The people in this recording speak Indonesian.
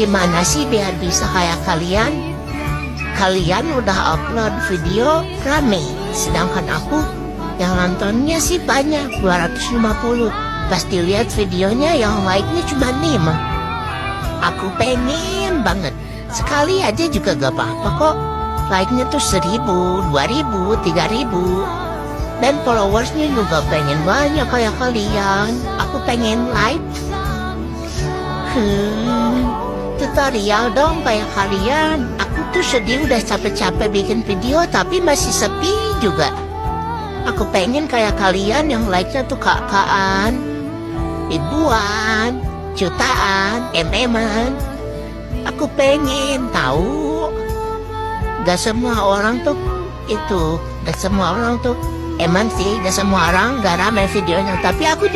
Gimana sih biar bisa kayak kalian? Kalian udah upload video rame, sedangkan aku yang nontonnya sih banyak, 250. Pas dilihat videonya yang like-nya cuma 5. Aku pengen banget, sekali aja juga gak apa-apa kok. Like-nya tuh 1000, 2000, 3000. Dan followersnya juga pengen banyak kayak kalian. Aku pengen like. Tutorial dong kayak kalian. Aku tuh sedih udah capek-capek bikin video tapi masih sepi juga. Aku pengen kayak kalian yang like-nya tuh kakaan, ribuan, jutaan, MM-an. Aku pengen tahu. Gak semua orang tuh itu, gak semua orang tuh eman sih, gak semua orang gak ramai videonya. Tapi aku